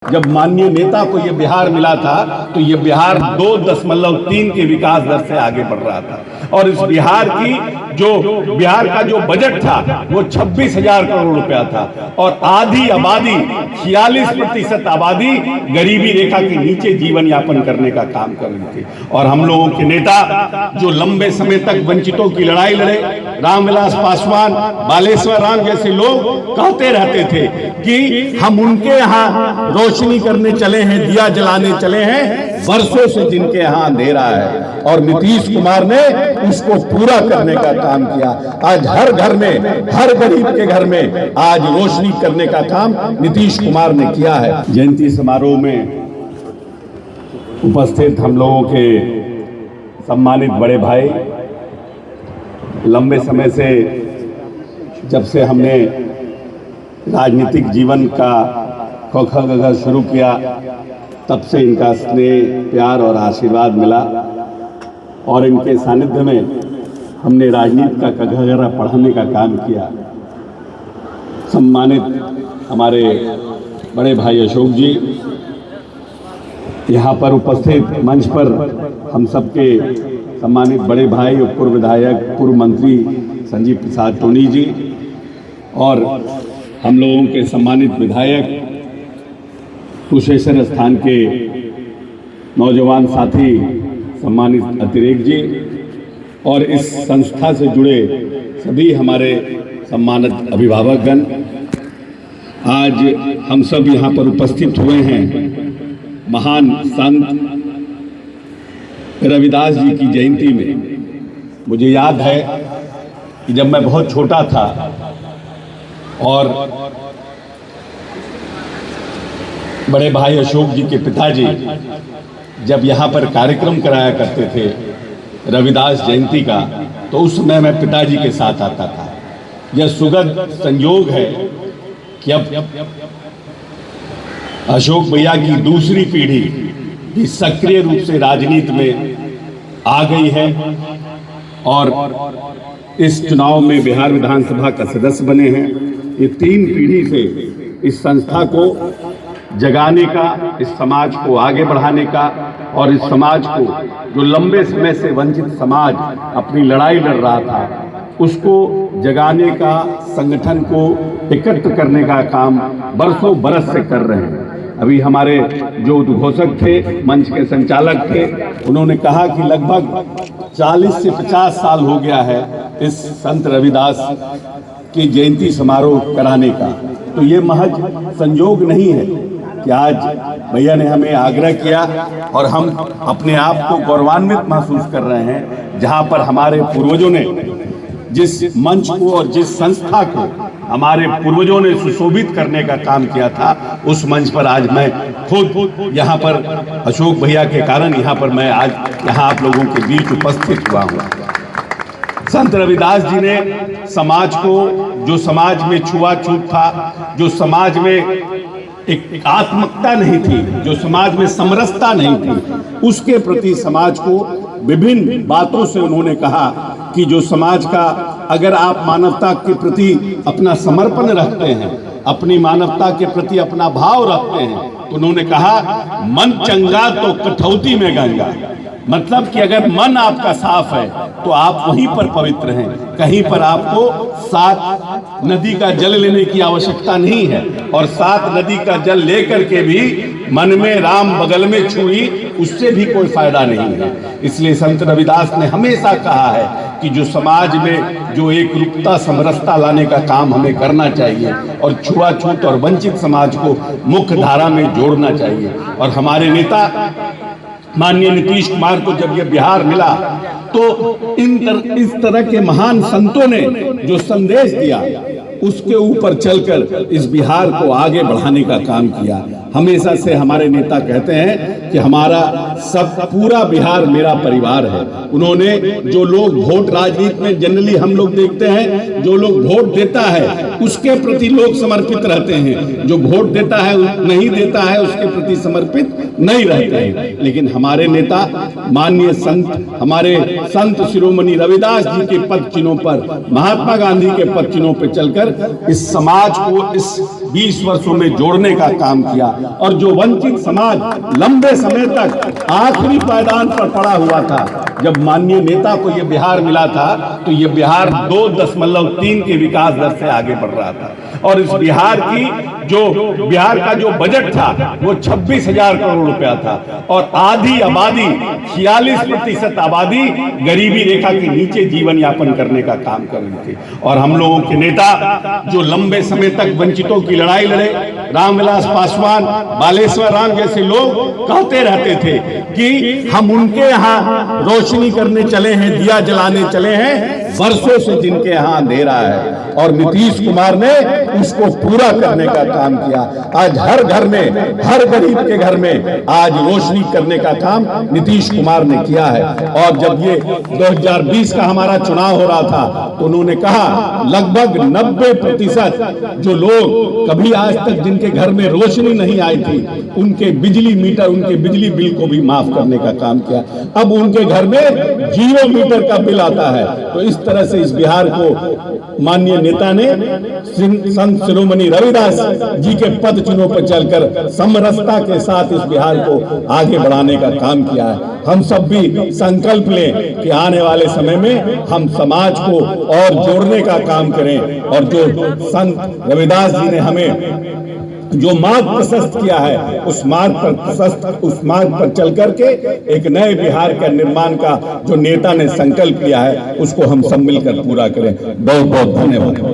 जब माननीय नेता को ये बिहार मिला था तो ये बिहार 2.3 के विकास दर से आगे बढ़ रहा था और इस बिहार का जो बजट था वो 26,000 करोड़ रुपया था और आधी आबादी 46% आबादी गरीबी रेखा के नीचे जीवन यापन करने का काम कर रही थी। और हम लोगों के नेता जो लंबे समय तक वंचितों की लड़ाई लड़े, रामविलास पासवान, बालेश्वर राम जैसे लोग कहते रहते थे कि हम उनके यहाँ रोशनी करने चले हैं, दिया जलाने चले हैं, वर्षों से जिनके यहाँ अंधेरा है। और नीतीश कुमार ने उसको पूरा करने का काम किया। आज हर घर में, हर गरीब के घर में आज रोशनी करने का काम नीतीश कुमार ने किया है। जयंती समारोह में उपस्थित हम लोगों के सम्मानित बड़े भाई, लंबे समय से जब से हमने राजनीतिक जीवन का खोखा गगा शुरू किया तब से इनका स्नेह, प्यार और आशीर्वाद मिला और इनके सानिध्य में हमने राजनीति का कगहरा पढ़ाने का काम किया। सम्मानित हमारे बड़े भाई अशोक जी, यहाँ पर उपस्थित मंच पर हम सबके सम्मानित बड़े भाई पूर्व विधायक, पूर्व मंत्री संजीव प्रसाद टोनी जी और हम लोगों के सम्मानित विधायक कुशेश्वर स्थान के नौजवान साथी सम्मानित अतिरेक जी और इस संस्था से जुड़े सभी हमारे सम्मानित अभिभावकगण, आज हम सब यहाँ पर उपस्थित हुए हैं महान संत रविदास जी की जयंती में। मुझे याद है कि जब मैं बहुत छोटा था और बड़े भाई अशोक जी के पिताजी जब यहाँ पर कार्यक्रम कराया करते थे रविदास जयंती का, तो उस समय मैं पिताजी के साथ आता था। यह सुखद संयोग है कि अब अशोक भैया की दूसरी पीढ़ी भी सक्रिय रूप से राजनीति में आ गई है और इस चुनाव में बिहार विधानसभा का सदस्य बने हैं। ये 3 पीढ़ी से इस संस्था को जगाने का, इस समाज को आगे बढ़ाने का और इस समाज को जो लंबे समय से वंचित समाज अपनी लड़ाई लड़ रहा था उसको जगाने का, संगठन को एकत्र करने का काम बरसों बरस से कर रहे हैं। अभी हमारे जो उद्घोषक थे, मंच के संचालक थे, उन्होंने कहा कि लगभग 40 से 50 साल हो गया है इस संत रविदास की जयंती समारोह कराने का। तो ये महज संयोग नहीं है कि आज भैया ने हमें आग्रह किया और हम अपने आप को गौरवान्वित महसूस कर रहे हैं, जहां पर हमारे पूर्वजों ने जिस मंच को और जिस संस्था को हमारे पूर्वजों ने सुशोभित करने का काम किया था, उस मंच पर आज मैं खुद यहाँ पर अशोक भैया के कारण यहाँ पर मैं आज यहाँ आप लोगों के बीच उपस्थित हुआ हूँ। संत रविदास जी ने समाज को, जो समाज में छुआछूत था, जो समाज में एक आत्मकता नहीं थी, जो समाज में समरसता नहीं थी, उसके प्रति समाज को विभिन्न बातों से उन्होंने कहा कि जो समाज का अगर आप मानवता के प्रति अपना समर्पण रखते हैं, अपनी मानवता के प्रति अपना भाव रखते हैं, तो उन्होंने कहा मन चंगा तो कठौती में गंगा। मतलब कि अगर मन आपका साफ है तो आप वहीं पर पवित्र हैं, कहीं पर आपको 7 नदी का जल लेने की आवश्यकता नहीं है। और 7 नदी का जल लेकर के भी मन में राम बगल में छुई, उससे भी कोई फायदा नहीं है। इसलिए संत रविदास ने हमेशा कहा है कि जो समाज में जो एक रूपता, समरसता लाने का काम हमें करना चाहिए और छुआछूत और वंचित समाज को मुख्य धारा में जोड़ना चाहिए। और हमारे नेता माननीय नीतीश कुमार को जब यह बिहार मिला तो इस तरह के महान संतों ने जो संदेश दिया उसके ऊपर चलकर इस बिहार को आगे बढ़ाने का काम किया। हमेशा से हमारे नेता कहते हैं कि हमारा सब पूरा बिहार मेरा परिवार है। उन्होंने जो लोग वोट, राजनीति में जनरली हम लोग देखते हैं जो लोग वोट देता है उसके प्रति लोग समर्पित रहते हैं, जो वोट देता है नहीं देता है उसके प्रति समर्पित नहीं रहते हैं। लेकिन हमारे नेता माननीय संत, हमारे संत शिरोमणि रविदास जी के पद चिन्हों पर, महात्मा गांधी के पद चिन्हों पर चलकर इस समाज को, इस 20 वर्षों में जोड़ने का काम किया। और जो वंचित समाज लंबे समय तक आखिरी पायदान पर पड़ा हुआ था, जब माननीय नेता को यह बिहार मिला था तो यह बिहार 2.3 के विकास दर से आगे बढ़ रहा था। और इस बिहार का जो बजट था वो 26,000 करोड़ रुपया था। और आधी आबादी 46% आबादी गरीबी रेखा के नीचे जीवन यापन करने का काम कर रही थी। और हम लोगों के नेता जो लंबे समय तक वंचितों की लड़ाई लड़े, रामविलास पासवान, बालेश्वर राम जैसे लोग कहते रहते थे कि हम उनके यहाँ रोशनी करने चले हैं, दिया जलाने चले हैं, वर्षों से जिनके यहाँ अंधेरा है। और नीतीश कुमार ने उसको पूरा करने का काम किया। आज हर घर में, हर गरीब के घर में आज रोशनी करने का काम नीतीश कुमार ने किया है। और जब ये 2020 का हमारा चुनाव हो रहा था तो उन्होंने कहा लगभग 90% जो लोग कभी आज तक जिनके घर में रोशनी नहीं आई थी, उनके बिजली मीटर, उनके बिजली बिल को भी माफ करने का काम किया। अब उनके घर में 0 मीटर का बिल आता है। तो इस तरह से इस बिहार को माननीय नेता ने संत शिरोमणि रविदास जी के पद चिन्हों पर चलकर समरसता के साथ इस बिहार को आगे बढ़ाने का काम किया है। हम सब भी संकल्प लें कि आने वाले समय में हम समाज को और जोड़ने का काम करें। और जो संत रविदास जी ने हमें जो मार्ग प्रशस्त किया है, उस मार्ग पर चल करके एक नए बिहार का निर्माण का जो नेता ने संकल्प लिया है, उसको हम सब मिलकर पूरा करें। बहुत बहुत धन्यवाद।